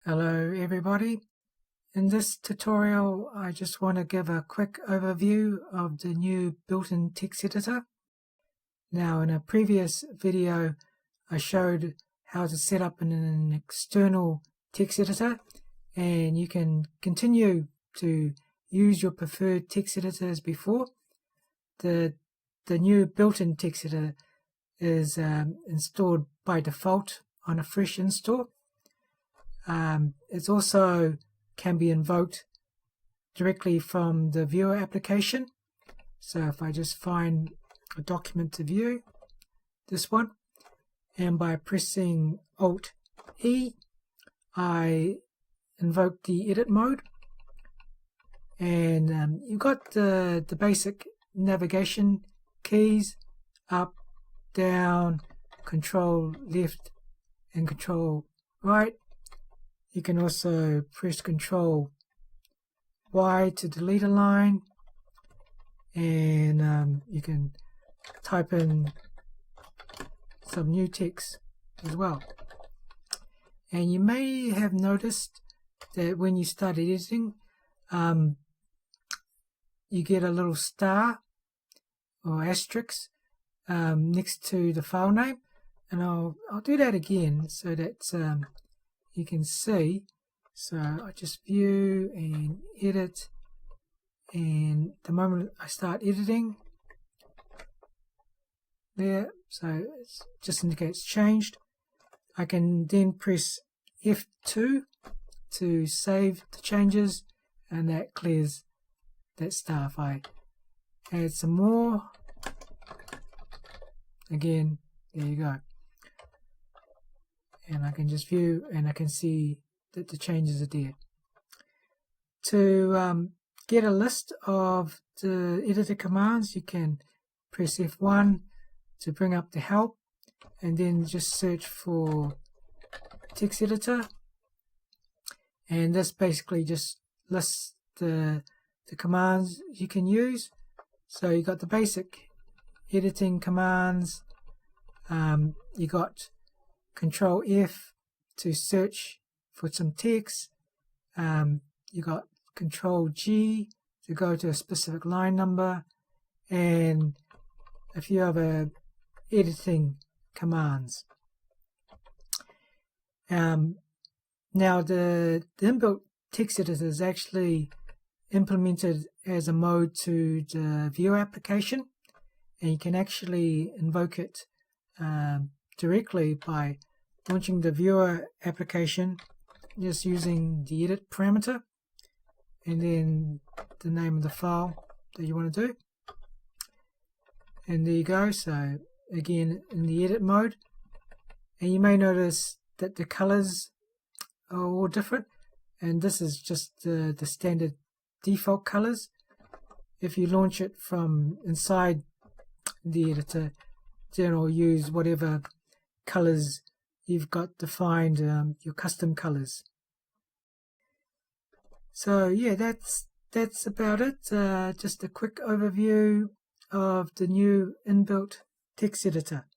Hello everybody. In this tutorial I just want to give a quick overview of the new built-in text editor. Now in a previous video I showed how to set up an external text editor, and you can continue to use your preferred text editor as before. The new built-in text editor is installed by default on a fresh install. It also can be invoked directly from the viewer application. So if I just find a document to view, this one, and by pressing Alt E, I invoke the edit mode, and you've got the basic navigation keys: up, down, control left, and control right. You can also press Control Y to delete a line, and you can type in some new text as well. And you may have noticed that when you start editing, you get a little star or asterisk next to the file name, and I'll do that again so that you can see. So I just view and edit, and the moment I start editing there, so it just indicates changed. I can then press F2 to save the changes, and that clears that star. If I add some more, again, there you go. And I can just view, and I can see that the changes are there. To get a list of the editor commands, you can press F1 to bring up the help, and then just search for text editor, and this basically just lists the commands you can use. So you got the basic editing commands, you got Control F to search for some text, you got Control G to go to a specific line number, and a few other editing commands. Now the inbuilt text editor is actually implemented as a mode to the viewer application, and you can actually invoke it directly by launching the viewer application, just using the edit parameter and then the name of the file that you want to do, and there you go. So again, in the edit mode, and you may notice that the colors are all different, and this is just the standard default colors. If you launch it from inside the editor, then it'll use whatever colors you've got defined, your custom colors. So yeah, that's about it. Just a quick overview of the new inbuilt text editor.